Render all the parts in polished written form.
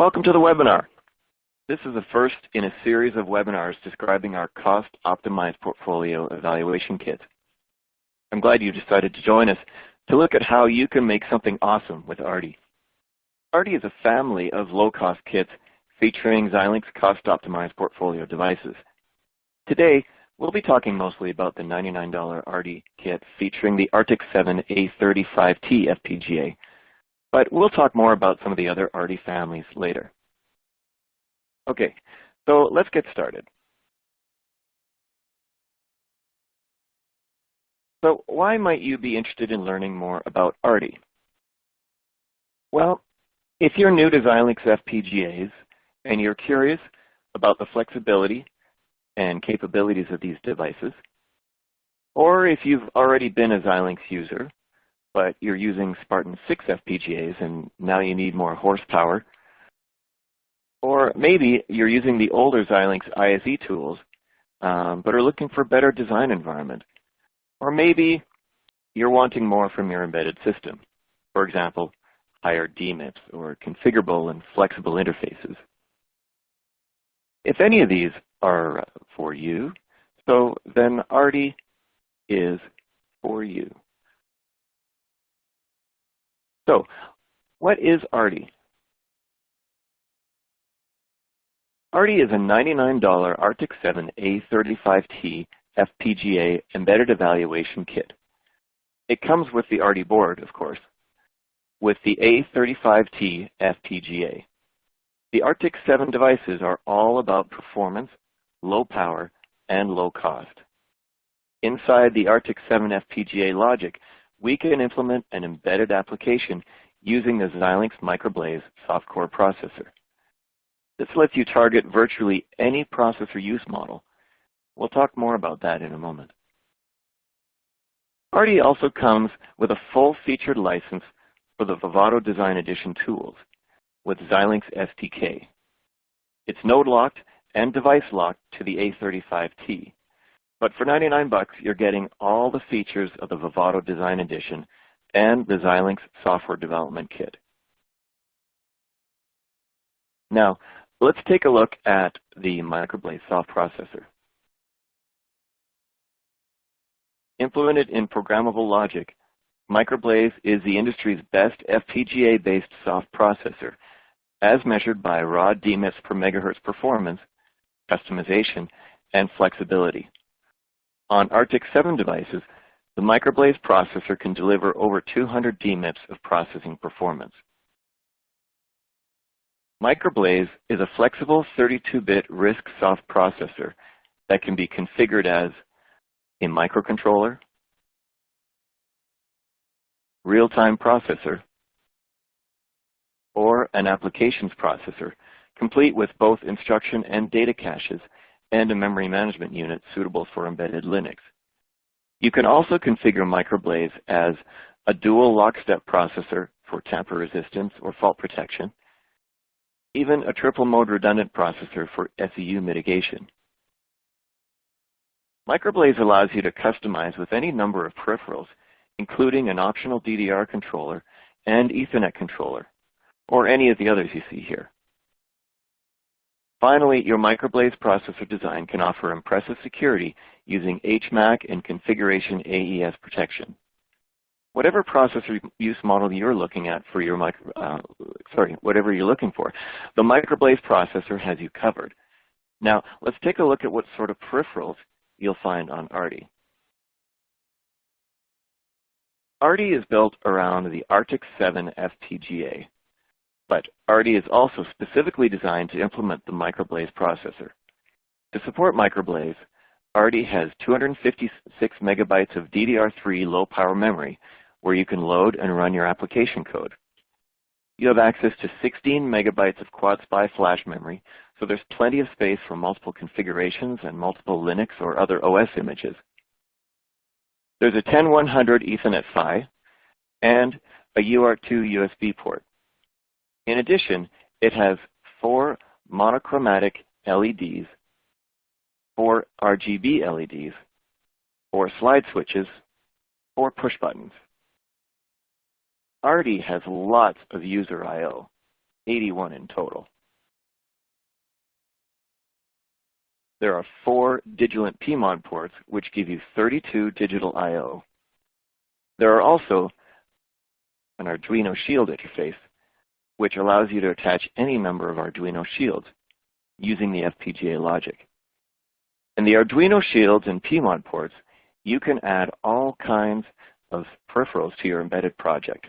Welcome to the webinar. This is the first in a series of webinars describing our cost-optimized portfolio evaluation kit. I'm glad you decided to join us to look at how you can make something awesome with Arty. Arty is a family of low-cost kits featuring Xilinx cost-optimized portfolio devices. Today, we'll be talking mostly about the $99 Arty kit featuring the Arctic 7 A35T FPGA. But we'll talk more about some of the other Arty families later. Okay, so let's get started. So why might you be interested in learning more about Arty? Well, if you're new to Xilinx FPGAs and you're curious about the flexibility and capabilities of these devices, or if you've already been a Xilinx user, but you're using Spartan 6 FPGAs and now you need more horsepower, or maybe you're using the older Xilinx ISE tools, but are looking for a better design environment, or maybe you're wanting more from your embedded system, for example, higher DMIPs or configurable and flexible interfaces. If any of these are for you, so then Arty is for you. So, what is Arty? Arty is a $99 Arctic 7 A35T FPGA embedded evaluation kit. It comes with the Arty board, of course, with the A35T FPGA. The Arctic 7 devices are all about performance, low power, and low cost. Inside the Arctic 7 FPGA logic, we can implement an embedded application using the Xilinx MicroBlaze soft-core processor. This lets you target virtually any processor use model. We'll talk more about that in a moment. Arty also comes with a full-featured license for the Vivado Design Edition tools with Xilinx SDK. It's node-locked and device-locked to the A35T. But for 99 bucks, you're getting all the features of the Vivado Design Edition and the Xilinx Software Development Kit. Now, let's take a look at the MicroBlaze soft processor. Implemented in Programmable Logic, MicroBlaze is the industry's best FPGA-based soft processor, as measured by raw DMIPs per megahertz performance, customization, and flexibility. On Arctic 7 devices, the MicroBlaze processor can deliver over 200 DMIPs of processing performance. MicroBlaze is a flexible 32-bit RISC soft processor that can be configured as a microcontroller, real-time processor, or an applications processor, complete with both instruction and data caches and a memory management unit suitable for embedded Linux. You can also configure MicroBlaze as a dual lockstep processor for tamper resistance or fault protection, even a triple mode redundant processor for SEU mitigation. MicroBlaze allows you to customize with any number of peripherals, including an optional DDR controller and Ethernet controller, or any of the others you see here. Finally, your MicroBlaze processor design can offer impressive security using HMAC and configuration AES protection. Whatever processor use model you're looking at for your whatever you're looking for, the MicroBlaze processor has you covered. Now, let's take a look at what sort of peripherals you'll find on Arty. Arty is built around the Arctic 7 FPGA. But Arty is also specifically designed to implement the MicroBlaze processor. To support MicroBlaze, Arty has 256 megabytes of DDR3 low-power memory where you can load and run your application code. You have access to 16 megabytes of quad-SPI flash memory, so there's plenty of space for multiple configurations and multiple Linux or other OS images. There's a 10100 Ethernet PHY and a UART2 USB port. In addition, it has 4 monochromatic LEDs, 4 RGB LEDs, 4 slide switches, 4 push buttons. Arty has lots of user I/O. 81 in total. There are 4 Digilent PMOD ports, which give you 32 digital I/O. There are also an Arduino Shield interface, which allows you to attach any number of Arduino Shields using the FPGA logic. In the Arduino Shields and PMOD ports, you can add all kinds of peripherals to your embedded project.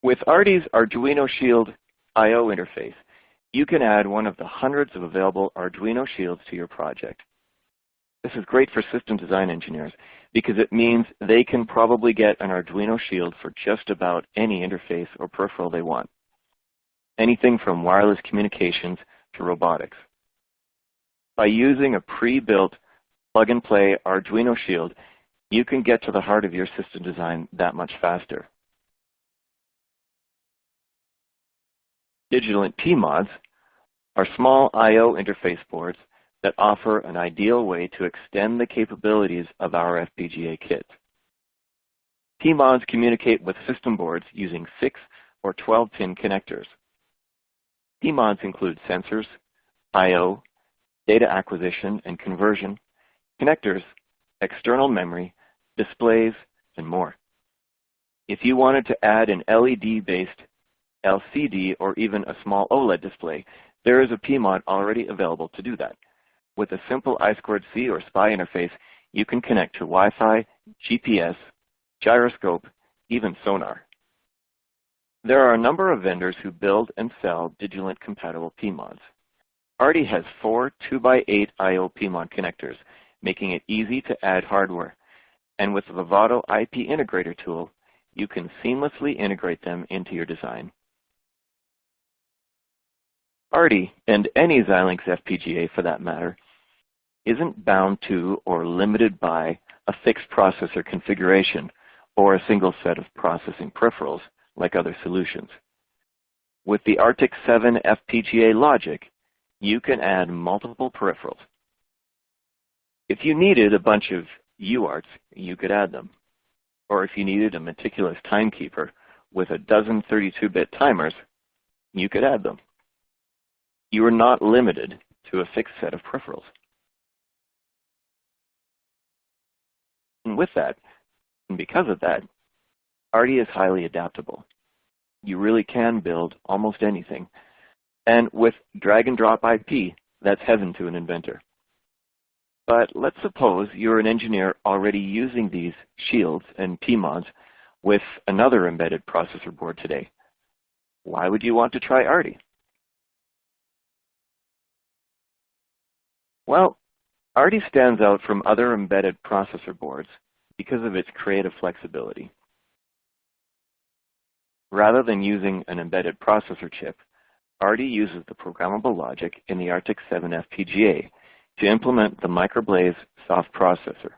With Arty's Arduino Shield I/O interface, you can add one of the hundreds of available Arduino Shields to your project. This is great for system design engineers because it means they can probably get an Arduino Shield for just about any interface or peripheral they want. Anything from wireless communications to robotics. By using a pre-built plug-and-play Arduino Shield, you can get to the heart of your system design that much faster. Digilent PMODs are small I/O interface boards that offer an ideal way to extend the capabilities of our FPGA kits. PMODs communicate with system boards using 6 or 12-pin connectors. PMODs include sensors, I/O, data acquisition and conversion, connectors, external memory, displays, and more. If you wanted to add an LED-based LCD or even a small OLED display, there is a PMOD already available to do that. With a simple I2C or SPI interface, you can connect to Wi-Fi, GPS, gyroscope, even sonar. There are a number of vendors who build and sell Digilent-compatible PMODs. Arty has 4 2x8 I/O PMOD connectors, making it easy to add hardware. And with the Vivado IP Integrator tool, you can seamlessly integrate them into your design. Arty, and any Xilinx FPGA for that matter, isn't bound to or limited by a fixed processor configuration or a single set of processing peripherals like other solutions. With the Arctic 7 FPGA logic, you can add multiple peripherals. If you needed a bunch of UARTs, you could add them. Or if you needed a meticulous timekeeper with a dozen 32-bit timers, you could add them. You are not limited to a fixed set of peripherals. And with that, and because of that, Arty is highly adaptable. You really can build almost anything. And with drag and drop IP, that's heaven to an inventor. But let's suppose you're an engineer already using these shields and PMODs with another embedded processor board today. Why would you want to try Arty? Well, Arty stands out from other embedded processor boards because of its creative flexibility. Rather than using an embedded processor chip, Arty uses the programmable logic in the Arctic 7 FPGA to implement the MicroBlaze soft processor,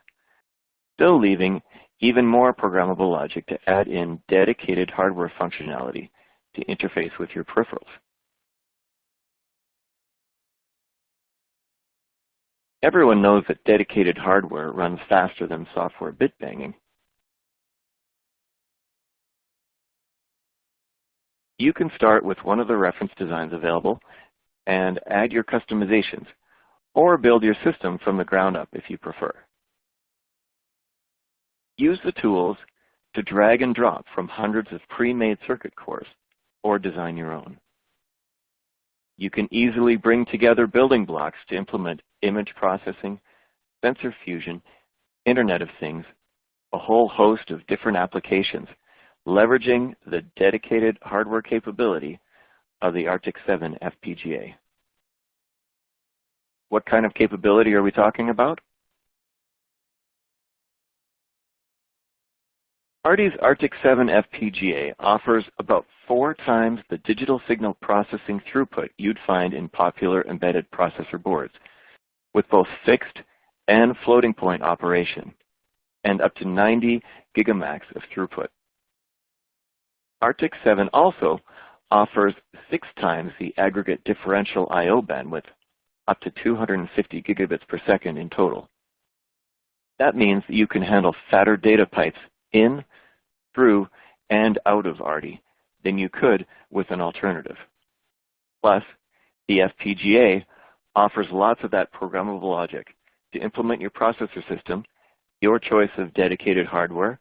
still leaving even more programmable logic to add in dedicated hardware functionality to interface with your peripherals. Everyone knows that dedicated hardware runs faster than software bit banging. You can start with one of the reference designs available and add your customizations, or build your system from the ground up if you prefer. Use the tools to drag and drop from hundreds of pre-made circuit cores, or design your own. You can easily bring together building blocks to implement image processing, sensor fusion, Internet of Things, a whole host of different applications, leveraging the dedicated hardware capability of the Arctic 7 FPGA. What kind of capability are we talking about? Arty's Arctic 7 FPGA offers about 4 times the digital signal processing throughput you'd find in popular embedded processor boards, with both fixed and floating point operation, and up to 90 gigamax of throughput. Arctic 7 also offers 6 times the aggregate differential I/O bandwidth, up to 250 gigabits per second in total. That means that you can handle fatter data pipes in, through, and out of Arty than you could with an alternative. Plus, the FPGA offers lots of that programmable logic to implement your processor system, your choice of dedicated hardware,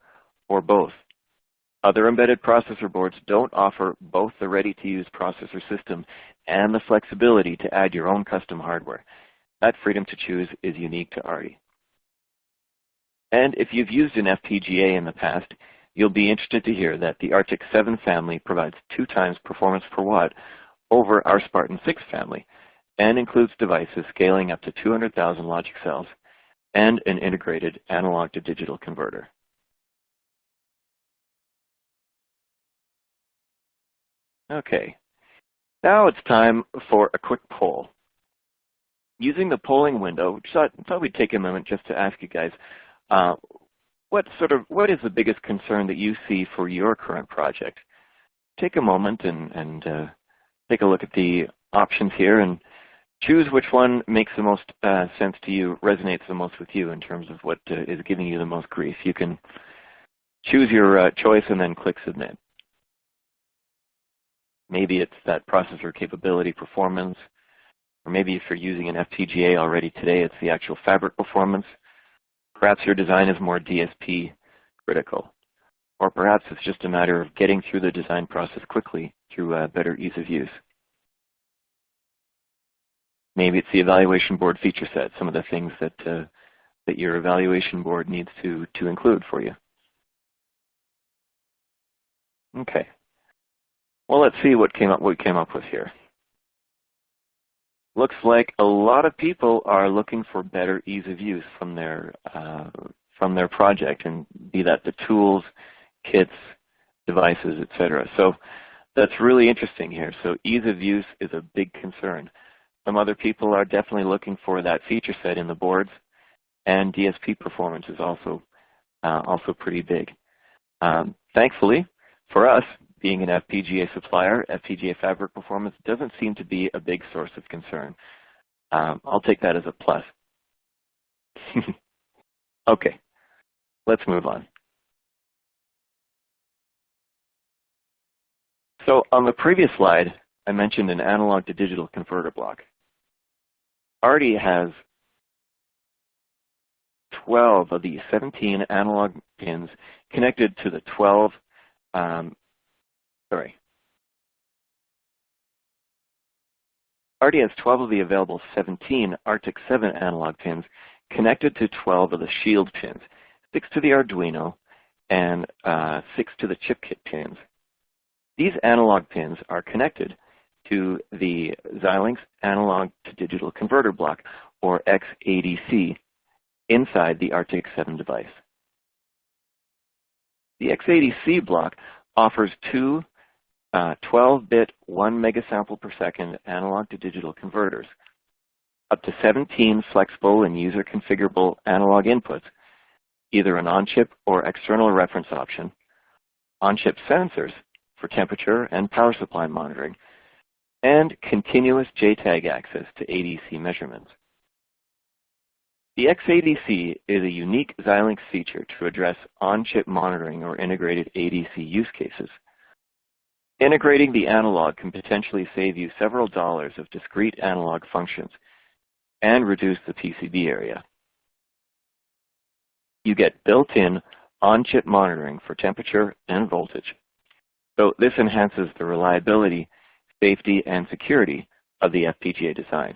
or both. Other embedded processor boards don't offer both the ready-to-use processor system and the flexibility to add your own custom hardware. That freedom to choose is unique to Arty. And if you've used an FPGA in the past, you'll be interested to hear that the Arctic 7 family provides 2 times performance per watt over our Spartan 6 family and includes devices scaling up to 200,000 logic cells and an integrated analog to digital converter. Okay, now it's time for a quick poll. Using the polling window, I thought we'd take a moment just to ask you guys, what is the biggest concern that you see for your current project? Take a moment and take a look at the options here and choose which one makes the most sense to you, resonates the most with you in terms of what is giving you the most grief. You can choose your choice and then click Submit. Maybe it's that processor capability performance, or maybe if you're using an FPGA already today, it's the actual fabric performance. Perhaps your design is more DSP critical, or perhaps it's just a matter of getting through the design process quickly through better ease of use. Maybe it's the evaluation board feature set, some of the things that that your evaluation board needs to include for you. Okay. Well, let's see what we came up with here. Looks like a lot of people are looking for better ease of use from their project, and be that the tools, kits, devices, etc. So that's really interesting here. So ease of use is a big concern. Some other people are definitely looking for that feature set in the boards, and DSP performance is also pretty big. Thankfully, for us, being an FPGA supplier, FPGA fabric performance doesn't seem to be a big source of concern. I'll take that as a plus. Okay, let's move on. So on the previous slide, I mentioned an analog to digital converter block. Arty has 12 of the 17 analog pins connected to the 12 Arty has 12 of the available 17 Arctic 7 analog pins connected to 12 of the Shield pins, 6 to the Arduino, and 6 to the chip kit pins. These analog pins are connected to the Xilinx analog to digital converter block, or XADC, inside the Arctic 7 device. The XADC block offers 2 12-bit 1 megasample per second analog to digital converters, up to 17 flexible and user configurable analog inputs, either an on-chip or external reference option, on-chip sensors for temperature and power supply monitoring, and continuous JTAG access to ADC measurements. The XADC is a unique Xilinx feature to address on-chip monitoring or integrated ADC use cases. Integrating the analog can potentially save you several dollars of discrete analog functions and reduce the PCB area. You get built-in on-chip monitoring for temperature and voltage. So this enhances the reliability, safety, and security of the FPGA design.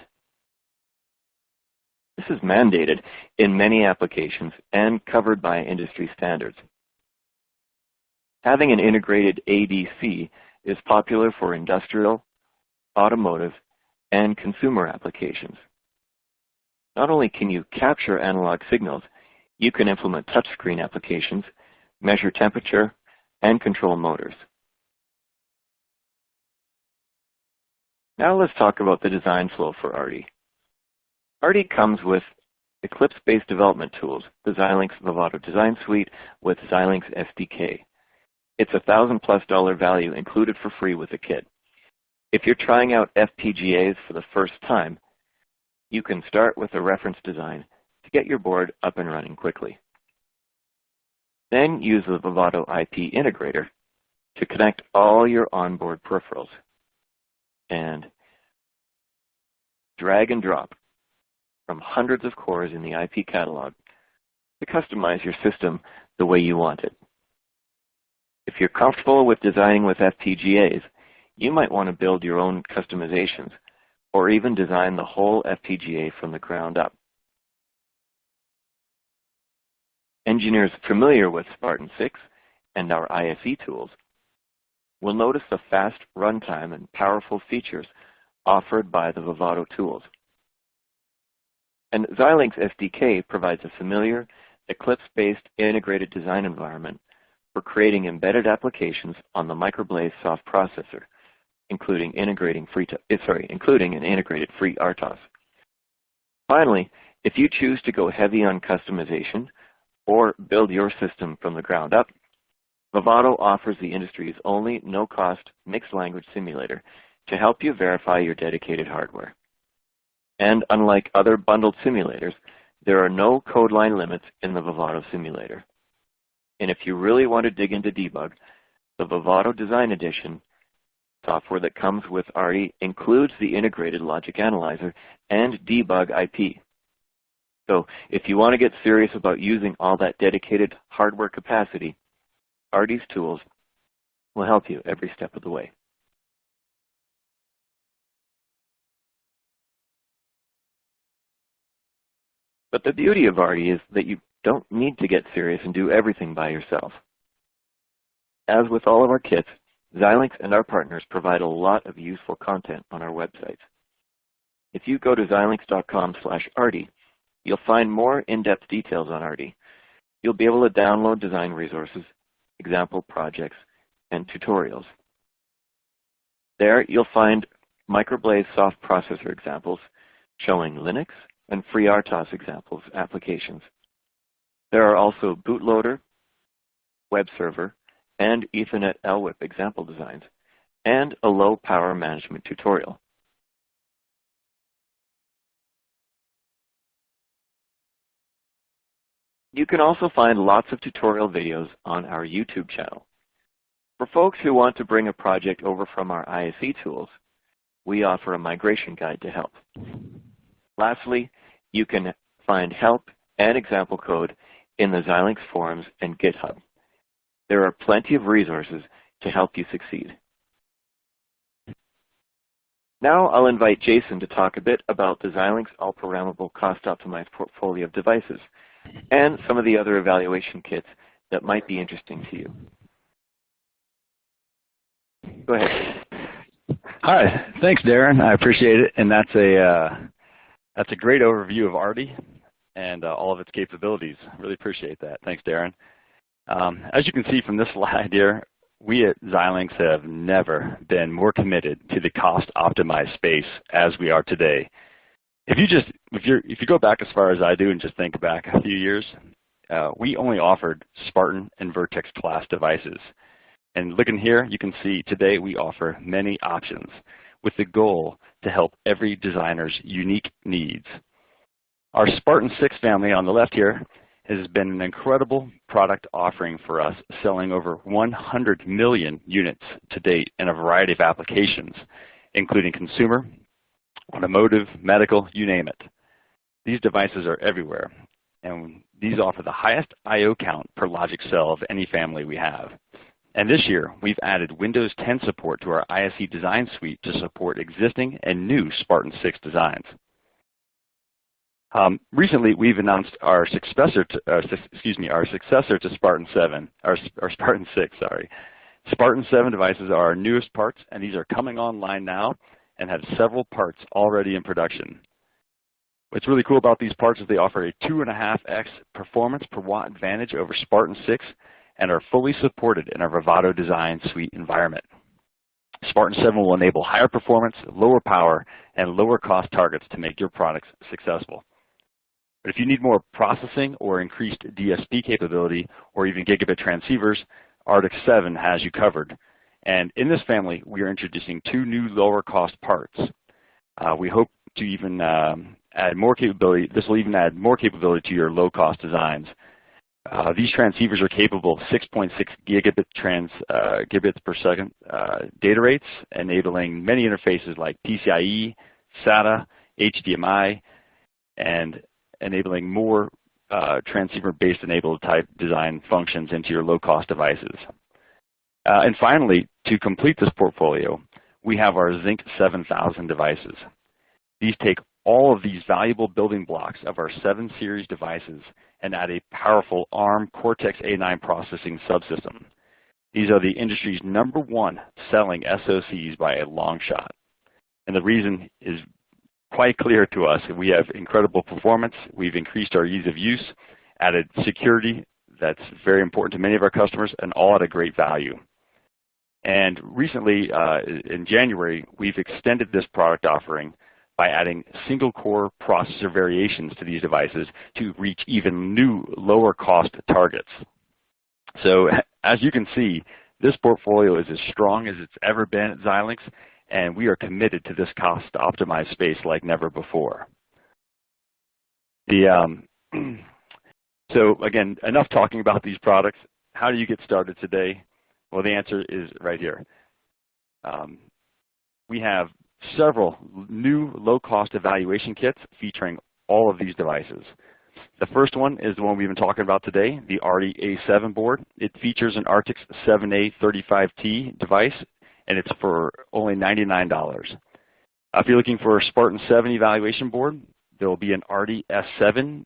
This is mandated in many applications and covered by industry standards. Having an integrated ADC is popular for industrial, automotive, and consumer applications. Not only can you capture analog signals, you can implement touchscreen applications, measure temperature, and control motors. Now let's talk about the design flow for Arty. Arty comes with Eclipse-based development tools, the Xilinx Vivado Design Suite with Xilinx SDK. It's a $1,000+ value included for free with the kit. If you're trying out FPGAs for the first time, you can start with a reference design to get your board up and running quickly. Then use the Vivado IP integrator to connect all your onboard peripherals and drag and drop from hundreds of cores in the IP catalog to customize your system the way you want it. If you're comfortable with designing with FPGAs, you might want to build your own customizations or even design the whole FPGA from the ground up. Engineers familiar with Spartan 6 and our ISE tools will notice the fast runtime and powerful features offered by the Vivado tools. And Xilinx SDK provides a familiar, Eclipse-based integrated design environment for creating embedded applications on the MicroBlaze soft processor, including an integrated free RTOS. Finally, if you choose to go heavy on customization or build your system from the ground up, Vivado offers the industry's only no-cost mixed language simulator to help you verify your dedicated hardware. And unlike other bundled simulators, there are no code line limits in the Vivado simulator. And if you really want to dig into debug, the Vivado Design Edition software that comes with Arty includes the integrated logic analyzer and debug IP. So if you want to get serious about using all that dedicated hardware capacity, Arty's tools will help you every step of the way. But the beauty of Arty is that you don't need to get serious and do everything by yourself. As with all of our kits, Xilinx and our partners provide a lot of useful content on our websites. If you go to xilinx.com/Arty, you'll find more in-depth details on Arty. You'll be able to download design resources, example projects, and tutorials. There you'll find MicroBlaze soft processor examples showing Linux and FreeRTOS examples applications. There are also bootloader, web server, and Ethernet LWIP example designs, and a low power management tutorial. You can also find lots of tutorial videos on our YouTube channel. For folks who want to bring a project over from our ISE tools, we offer a migration guide to help. Lastly, you can find help and example code in the Xilinx forums and GitHub. There are plenty of resources to help you succeed. Now I'll invite Jason to talk a bit about the Xilinx all-programmable cost-optimized portfolio of devices and some of the other evaluation kits that might be interesting to you. Go ahead. Hi, thanks, Darren. I appreciate it, and that's a great overview of Arty and all of its capabilities. Really appreciate that. Thanks, Darren. As you can see from this slide here, we at Xilinx have never been more committed to the cost-optimized space as we are today. If you go back as far as I do and just think back a few years, we only offered Spartan and Vertex class devices. And looking here, you can see today we offer many options with the goal to help every designer's unique needs. Our Spartan 6 family on the left here has been an incredible product offering for us, selling over 100 million units to date in a variety of applications, including consumer, automotive, medical, you name it. These devices are everywhere, and these offer the highest I/O count per logic cell of any family we have. And this year, we've added Windows 10 support to our ISE design suite to support existing and new Spartan 6 designs. Recently, we've announced our successor to Spartan 7, or Spartan 6, sorry. Spartan 7 devices are our newest parts, and these are coming online now and have several parts already in production. What's really cool about these parts is they offer a 2.5x performance per watt advantage over Spartan 6 and are fully supported in our Vivado design suite environment. Spartan 7 will enable higher performance, lower power, and lower cost targets to make your products successful. But if you need more processing or increased DSP capability or even gigabit transceivers, Arctic 7 has you covered. And in this family, we are introducing 2 new lower cost parts. We hope to even add more capability. This will even add more capability to your low cost designs. These transceivers are capable of 6.6 gigabits per second data rates, enabling many interfaces like PCIe, SATA, HDMI, and enabling more transceiver-based enabled type design functions into your low-cost devices. And finally, to complete this portfolio, we have our Xilinx 7000 devices. These take all of these valuable building blocks of our 7 series devices and add a powerful ARM Cortex-A9 processing subsystem. These are the industry's #1 selling SoCs by a long shot. And the reason is quite clear to us. We have incredible performance. We've increased our ease of use, added security that's very important to many of our customers, and all at a great value. And recently, in January, we've extended this product offering by adding single-core processor variations to these devices to reach even new lower-cost targets. So as you can see, this portfolio is as strong as it's ever been at Xilinx, and we are committed to this cost-optimized space like never before. So again, enough talking about these products. How do you get started today? Well, the answer is right here. We have several new low-cost evaluation kits featuring all of these devices. The first one is the one we've been talking about today, the Arty A7 board. It features an Artix 7A35T device, and it's for only $99. If you're looking for a Spartan 7 evaluation board, there will be an Arty S7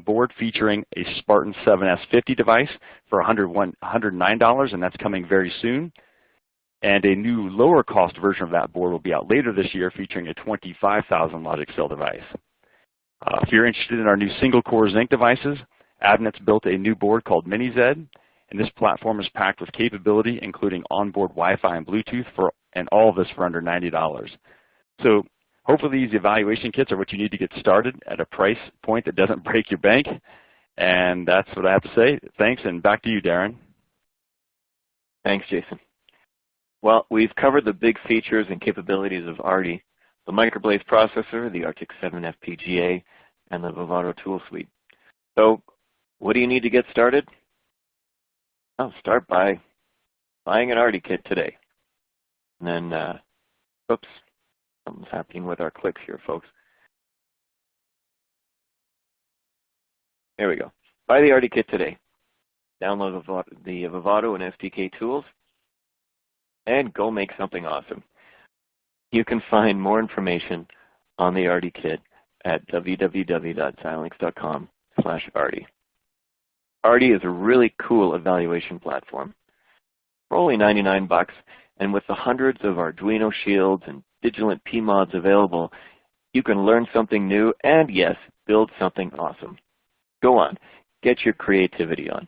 board featuring a Spartan 7S50 device for $109, and that's coming very soon. And a new lower cost version of that board will be out later this year featuring a 25,000 logic cell device. If you're interested in our new single core Xilinx devices, Avnet's built a new board called MiniZ, and this platform is packed with capability including onboard Wi-Fi and Bluetooth and all of this for under $90. So hopefully these evaluation kits are what you need to get started at a price point that doesn't break your bank. And that's what I have to say. Thanks, and back to you, Darren. Thanks, Jason. Well, we've covered the big features and capabilities of Arty, the MicroBlaze processor, the Artix 7 FPGA, and the Vivado tool suite. So what do you need to get started? I'll start by buying an Arty kit today. And then, oops, something's happening with our clicks here, folks. There we go. Buy the Arty kit today. Download the Vivado and SDK tools, and go make something awesome. You can find more information on the Arty kit at www.xilinx.com/Arty. Arty is a really cool evaluation platform. For only $99, and with the hundreds of Arduino Shields and Vigilant PMODs available, you can learn something new and, yes, build something awesome. Go on, get your creativity on.